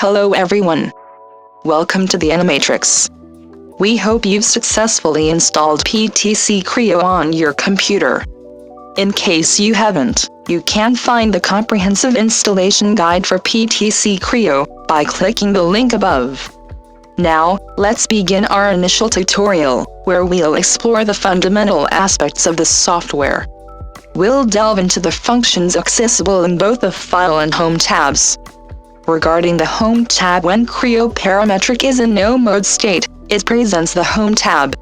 Hello everyone. Welcome to the Animatrix. We hope you've successfully installed PTC Creo on your computer. In case you haven't, you can find the comprehensive installation guide for PTC Creo by clicking the link above. Now, let's begin our initial tutorial, where we'll explore the fundamental aspects of the software. We'll delve into the functions accessible in both the File and Home tabs. Regarding the Home tab, when Creo Parametric is in no mode state, it presents the Home tab.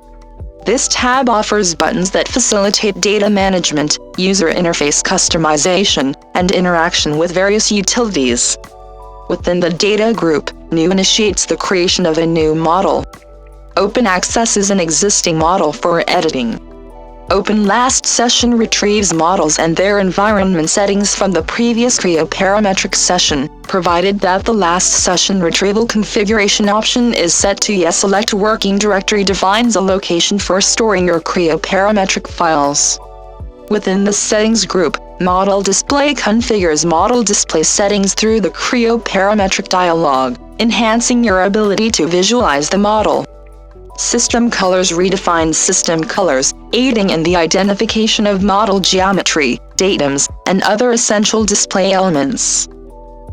This tab offers buttons that facilitate data management, user interface customization, and interaction with various utilities. Within the Data group, New initiates the creation of a new model. Open accesses an existing model for editing. Open last session retrieves models and their environment settings from the previous Creo Parametric session, provided that the last session retrieval configuration option is set to yes. Select Working Directory defines a location for storing your Creo Parametric files. Within the Settings group, Model Display configures model display settings through the Creo Parametric dialog, enhancing your ability to visualize the model. System Colors redefines system colors, aiding in the identification of model geometry, datums, and other essential display elements.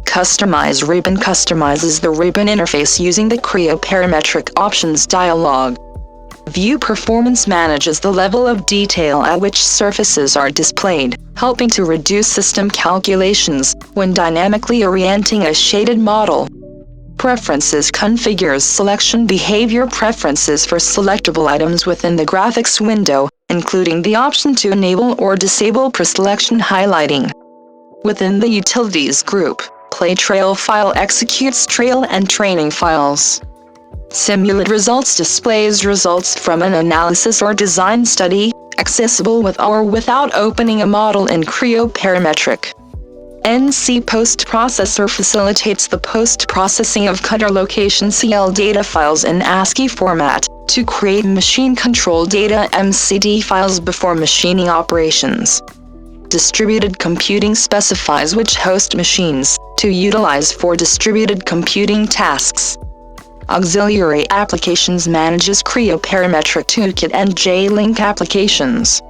Customize Ribbon customizes the ribbon interface using the Creo Parametric Options dialog. View Performance manages the level of detail at which surfaces are displayed, helping to reduce system calculations when dynamically orienting a shaded model. Preferences configures selection behavior preferences for selectable items within the graphics window, including the option to enable or disable preselection highlighting. Within the Utilities group, Play Trail file executes trail and training files. Simulate Results displays results from an analysis or design study, accessible with or without opening a model in Creo Parametric. NC Post-Processor facilitates the post-processing of cutter location CL data files in ASCII format to create machine-controlled data MCD files before machining operations. Distributed Computing specifies which host machines to utilize for distributed computing tasks. Auxiliary Applications manages Creo Parametric Toolkit and J-Link applications.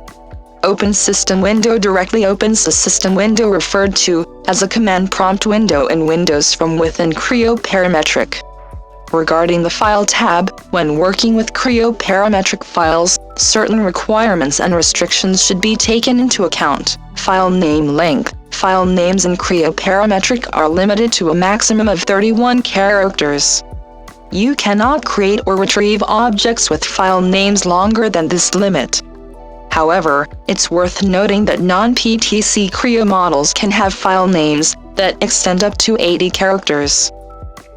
Open System Window directly opens a system window referred to as a command prompt window in Windows from within Creo Parametric. Regarding the File tab, when working with Creo Parametric files, certain requirements and restrictions should be taken into account. File name length. File names in Creo Parametric are limited to a maximum of 31 characters. You cannot create or retrieve objects with file names longer than this limit. However, it's worth noting that non-PTC Creo models can have file names that extend up to 80 characters.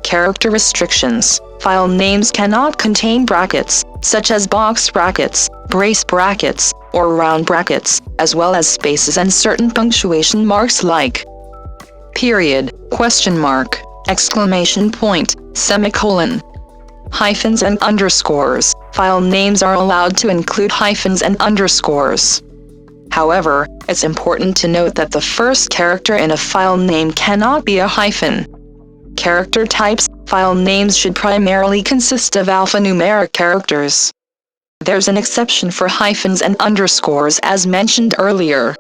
Character restrictions. File names cannot contain brackets, such as box brackets, brace brackets, or round brackets, as well as spaces and certain punctuation marks like period, question mark, exclamation point, semicolon, hyphens and underscores. File names are allowed to include hyphens and underscores. However, it's important to note that the first character in a file name cannot be a hyphen. Character types. File names should primarily consist of alphanumeric characters. There's an exception for hyphens and underscores as mentioned earlier.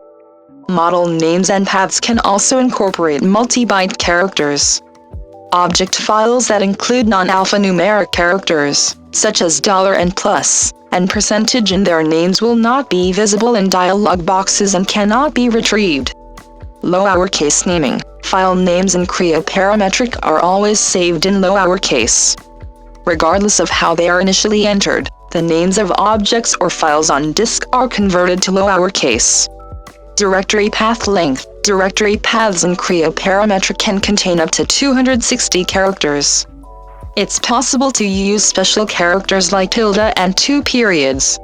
Model names and paths can also incorporate multi-byte characters. Object files that include non-alphanumeric characters, such as $ and plus, and percentage in their names will not be visible in dialog boxes and cannot be retrieved. Lowercase naming. File names in Creo Parametric are always saved in lowercase. Regardless of how they are initially entered, the names of objects or files on disk are converted to lowercase. Directory path length. Directory paths in Creo Parametric can contain up to 260 characters. It's possible to use special characters like tilde and 2 periods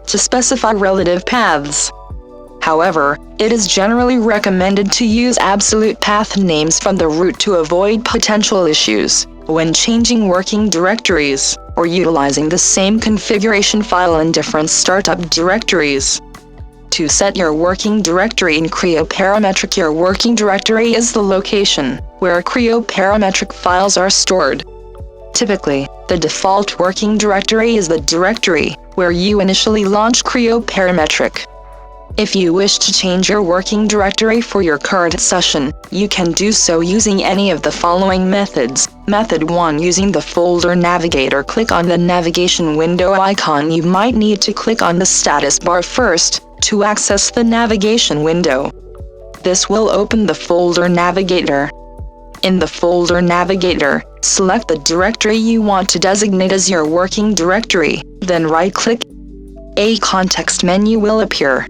to specify relative paths. However, it is generally recommended to use absolute path names from the root to avoid potential issues when changing working directories or utilizing the same configuration file in different startup directories. To set your working directory in Creo Parametric, your working directory is the location where Creo parametric files are stored. Typically, the default working directory is the directory where you initially launch Creo parametric. If you wish to change your working directory for your current session, you can do so using any of the following methods. Method 1. Using the folder navigator, click on the navigation window icon. You might need to click on the status bar first to access the navigation window. This will open the folder navigator. In the folder navigator, select the directory you want to designate as your working directory, then right-click. A context menu will appear.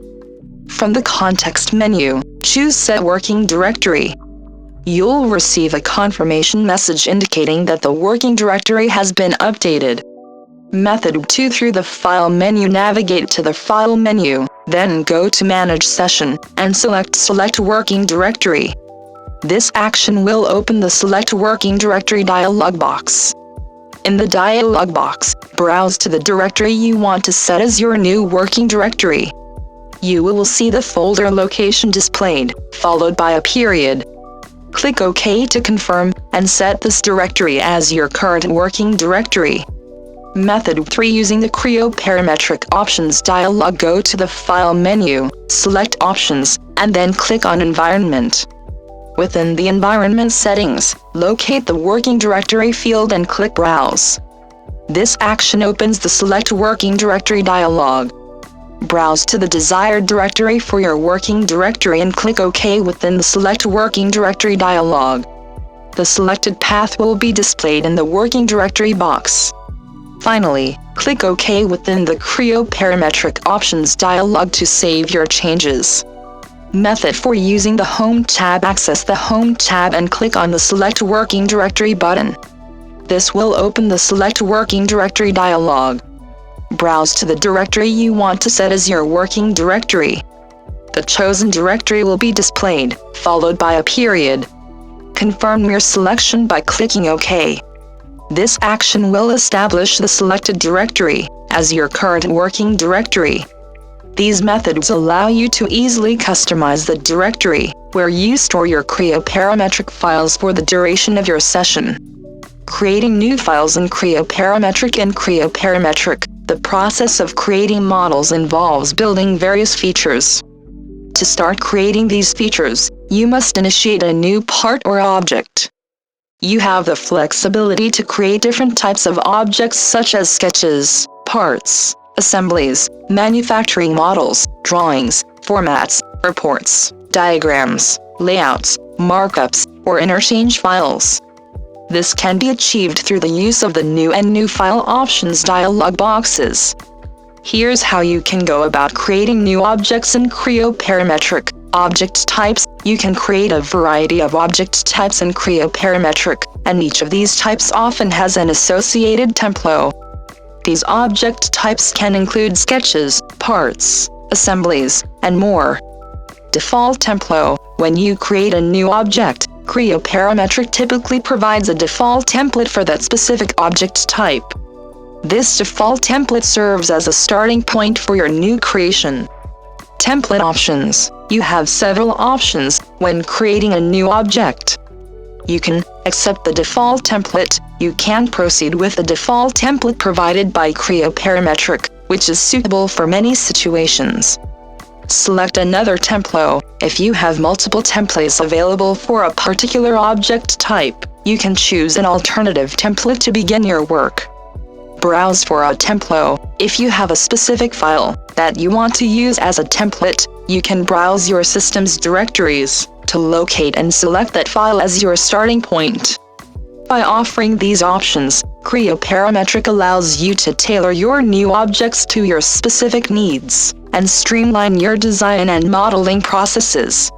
From the context menu, choose Set Working Directory. You'll receive a confirmation message indicating that the working directory has been updated. Method 2. Through the File menu, navigate to the File menu, then go to Manage Session, and select Working Directory. This action will open the Select Working Directory dialog box. In the dialog box, browse to the directory you want to set as your new working directory. You will see the folder location displayed, followed by a period. Click OK to confirm, and set this directory as your current working directory. Method 3. Using the Creo parametric options dialog, go to the File menu, select Options, and then click on Environment. Within the environment settings, locate the working directory field and click Browse. This action opens the Select Working Directory dialog. Browse to the desired directory for your working directory and click OK within the Select Working Directory dialog. The selected path will be displayed in the working directory box. Finally, click OK within the Creo parametric options dialog to save your changes. Method 4. Using the Home tab, access the Home tab and click on the Select Working Directory button. This will open the Select Working Directory dialog. Browse to the directory you want to set as your working directory. The chosen directory will be displayed, followed by a period. Confirm your selection by clicking OK. This action will establish the selected directory as your current working directory. These methods allow you to easily customize the directory where you store your Creo parametric files for the duration of your session. Creating new files in Creo parametric and Creo parametric. The process of creating models involves building various features. To start creating these features, you must initiate a new part or object. You have the flexibility to create different types of objects such as sketches, parts, assemblies, manufacturing models, drawings, formats, reports, diagrams, layouts, markups, or interchange files. This can be achieved through the use of the New and New File options dialog boxes. Here's how you can go about creating new objects in Creo parametric. Object types. You can create a variety of object types in Creo parametric, and each of these types often has an associated template. These object types can include sketches, parts, assemblies, and more. Default template. When you create a new object, Creo parametric typically provides a default template for that specific object type. This default template serves as a starting point for your new creation. Template options. You have several options when creating a new object. You can accept the default template. You can proceed with the default template provided by Creo parametric, which is suitable for many situations. Select another template. If you have multiple templates available for a particular object type, you can choose an alternative template to begin your work. Browse for a template. If you have a specific file that you want to use as a template, you can browse your system's directories to locate and select that file as your starting point. By offering these options, Creo parametric allows you to tailor your new objects to your specific needs and streamline your design and modeling processes.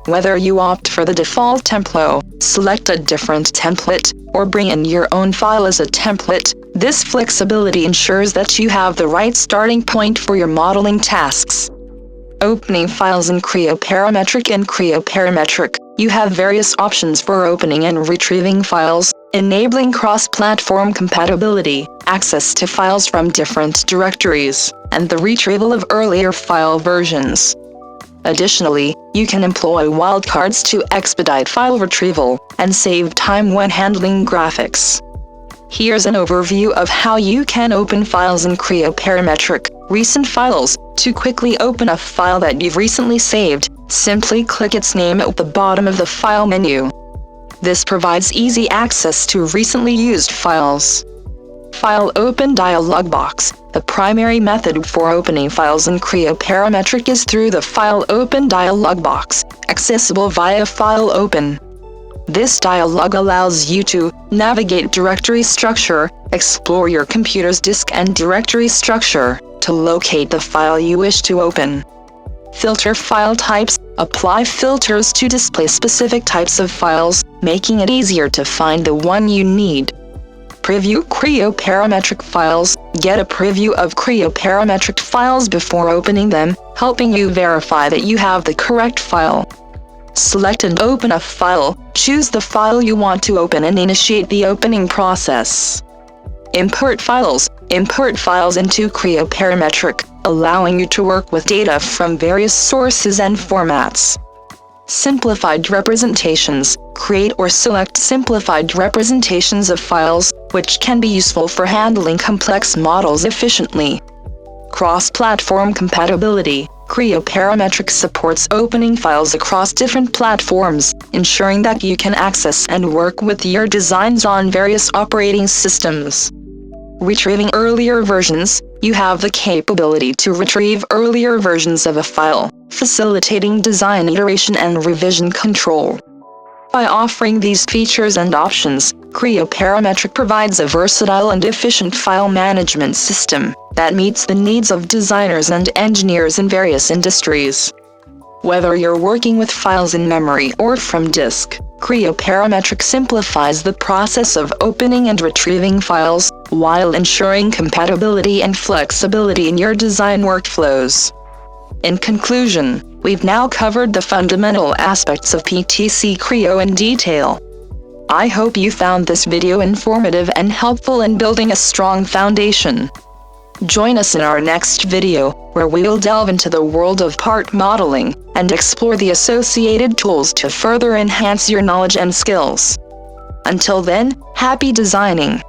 Whether you opt for the default template, select a different template, or bring in your own file as a template, this flexibility ensures that you have the right starting point for your modeling tasks. Opening files in Creo parametric and Creo parametric. You have various options for opening and retrieving files, enabling cross-platform compatibility, access to files from different directories, and the retrieval of earlier file versions. Additionally, you can employ wildcards to expedite file retrieval and save time when handling graphics. Here's an overview of how you can open files in Creo Parametric. Recent files. To quickly open a file that you've recently saved, simply click its name at the bottom of the file menu. This provides easy access to recently used files. File Open dialog box. The primary method for opening files in Creo Parametric is through the File Open dialog box, accessible via File Open. This dialog allows you to navigate directory structure, explore your computer's disk and directory structure, to locate the file you wish to open. Filter file types. Apply filters to display specific types of files, making it easier to find the one you need. Preview Creo Parametric files. Get a preview of Creo Parametric files before opening them, helping you verify that you have the correct file. Select and open a file. Choose the file you want to open and initiate the opening process. Import files. Import files into Creo Parametric, allowing you to work with data from various sources and formats. Simplified representations. Create or select simplified representations of files, which can be useful for handling complex models efficiently. Cross-platform compatibility. Creo Parametric supports opening files across different platforms, ensuring that you can access and work with your designs on various operating systems. Retrieving earlier versions. You have the capability to retrieve earlier versions of a file, facilitating design iteration and revision control. By offering these features and options, Creo Parametric provides a versatile and efficient file management system that meets the needs of designers and engineers in various industries. Whether you're working with files in memory or from disk, Creo Parametric simplifies the process of opening and retrieving files, while ensuring compatibility and flexibility in your design workflows. In conclusion, we've now covered the fundamental aspects of PTC Creo in detail. I hope you found this video informative and helpful in building a strong foundation. Join us in our next video, where we'll delve into the world of part modeling and explore the associated tools to further enhance your knowledge and skills. Until then, happy designing!